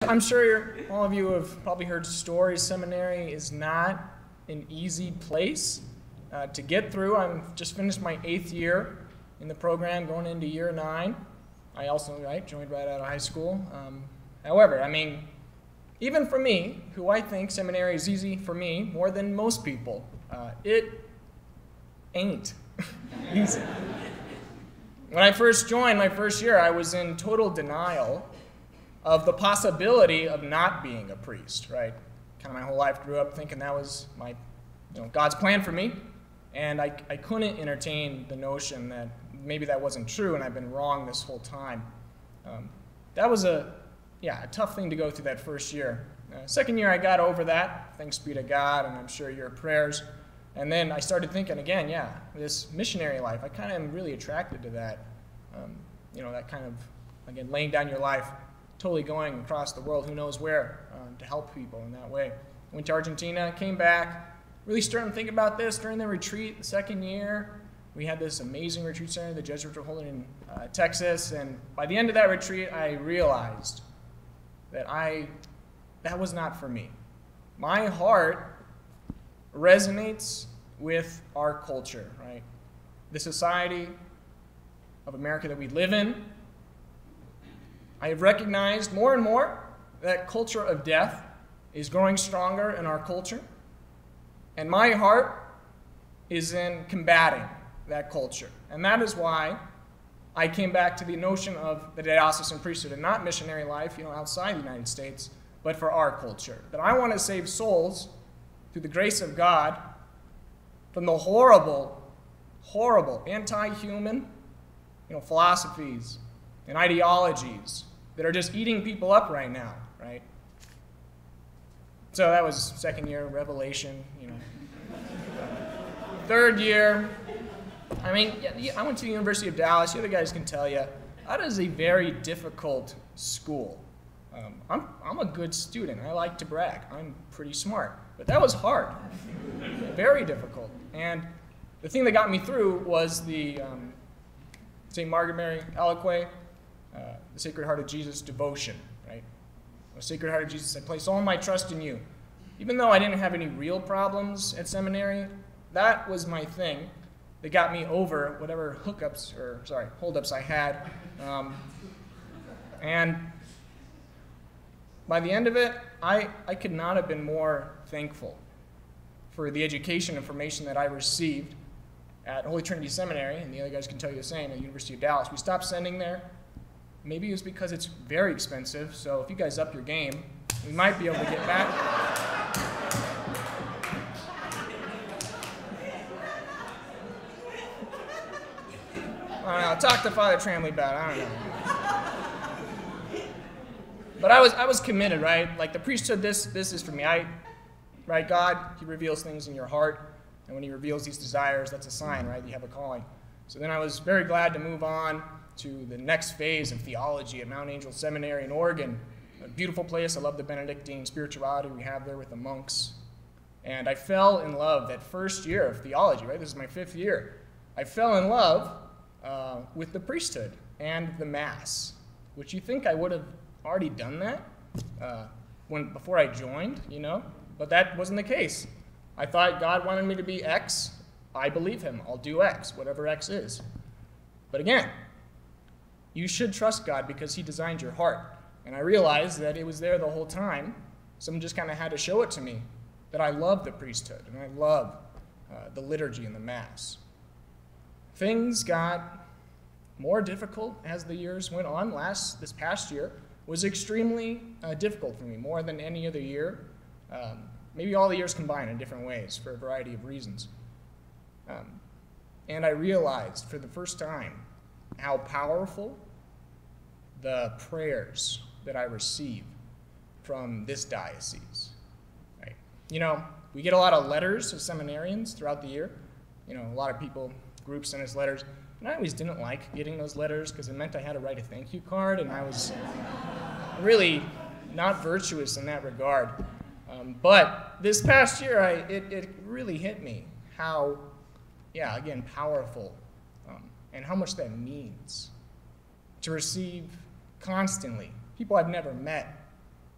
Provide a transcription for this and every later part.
I'm sure all of you have probably heard stories. Seminary is not an easy place to get through. I've just finished my 8th year in the program, going into year 9. I also joined right out of high school. However, even for me, who I think seminary is easy for me more than most people, it ain't easy. When I first joined my first year, I was in total denial of the possibility of not being a priest, right? Kind of my whole life grew up thinking that was God's plan for me, and I couldn't entertain the notion that maybe that wasn't true and I've been wrong this whole time. That was a tough thing to go through that first year. Second year I got over that, thanks be to God, and I'm sure your prayers. And then I started thinking again, this missionary life, I kind of am really attracted to that. That kind of, again, laying down your life, totally going across the world, who knows where, to help people in that way. Went to Argentina, came back, really starting to think about this during the retreat the second year. We had this amazing retreat center the Jesuits were holding in Texas, and by the end of that retreat, I realized that that was not for me. My heart resonates with our culture, right? The society of America that we live in. I have recognized more and more that culture of death is growing stronger in our culture, and my heart is in combating that culture. And that is why I came back to the notion of the diocesan priesthood, and not missionary life, outside the United States, but for our culture. That I want to save souls through the grace of God from the horrible, horrible, anti-human, philosophies and ideologies that are just eating people up right now, right? So that was second year, revelation, Third year, I went to the University of Dallas. The other guys can tell you, that is a very difficult school. I'm a good student. I like to brag. I'm pretty smart. But that was hard, very difficult. And the thing that got me through was the St. Margaret Mary Alaquae, the Sacred Heart of Jesus devotion, right? The Sacred Heart of Jesus, I place all my trust in you. Even though I didn't have any real problems at seminary, that was my thing that got me over whatever holdups I had. And by the end of it, I could not have been more thankful for the education and information that I received at Holy Trinity Seminary, and the other guys can tell you the same, at the University of Dallas. We stopped sending there. Maybe it was because it's very expensive, so if you guys up your game, we might be able to get back. I don't know, talk to Father Tramley about it, I don't know. But I was committed, right? Like the priesthood, this is for me. Right, God, he reveals things in your heart, and when he reveals these desires, that's a sign, right? You have a calling. So then I was very glad to move on to the next phase of theology at Mount Angel Seminary in Oregon. A beautiful place. I love the Benedictine spirituality we have there with the monks. And I fell in love that first year of theology, right? This is my 5th year. I fell in love with the priesthood and the Mass, which you think I would have already done that before I joined, But that wasn't the case. I thought God wanted me to be X. I believe him. I'll do X, whatever X is. But again, you should trust God because he designed your heart. And I realized that it was there the whole time. Someone just kind of had to show it to me, that I love the priesthood and I love the liturgy and the Mass. Things got more difficult as the years went on. This past year was extremely difficult for me, more than any other year. Maybe all the years combined in different ways for a variety of reasons. And I realized for the first time how powerful the prayers that I receive from this diocese. Right? We get a lot of letters of seminarians throughout the year. A lot of groups send us letters. And I always didn't like getting those letters because it meant I had to write a thank you card, and I was really not virtuous in that regard. But this past year, it really hit me how, again, powerful and how much that means to receive constantly people I've never met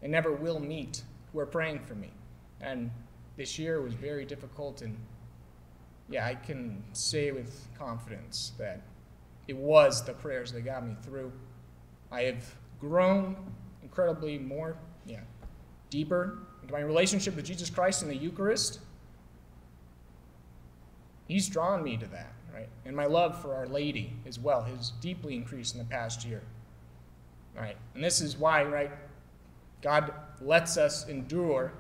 and never will meet who are praying for me. And this year was very difficult, and yeah, I can say with confidence that it was the prayers that got me through. I have grown incredibly deeper into my relationship with Jesus Christ in the Eucharist. He's drawn me to that, right? And my love for Our Lady as well has deeply increased in the past year, right? And this is why, right, God lets us endure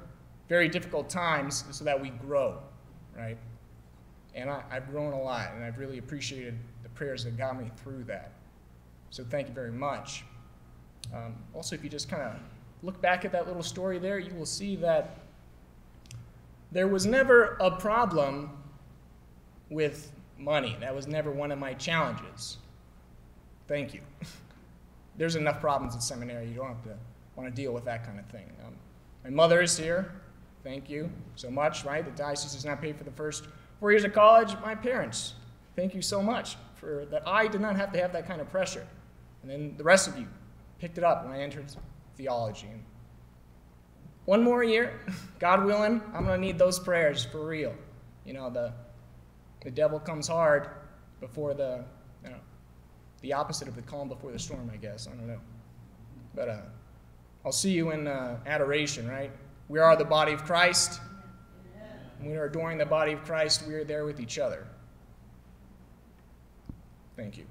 very difficult times so that we grow, right? And I've grown a lot, and I've really appreciated the prayers that got me through that. So thank you very much. Also, if you just kind of look back at that little story there, you will see that there was never a problem with money. That was never one of my challenges. Thank you. There's enough problems at seminary. You don't have to want to deal with that kind of thing. My mother is here. Thank you so much, right? The diocese does not pay for the first 4 years of college. My parents, thank you so much for that. I did not have to have that kind of pressure. And then the rest of you picked it up when I entered theology. And one more year, God willing, I'm going to need those prayers for real. You know, the devil comes hard before the opposite of the calm before the storm, I guess. I don't know. But I'll see you in adoration, right? We are the body of Christ. When we are adoring the body of Christ, we are there with each other. Thank you.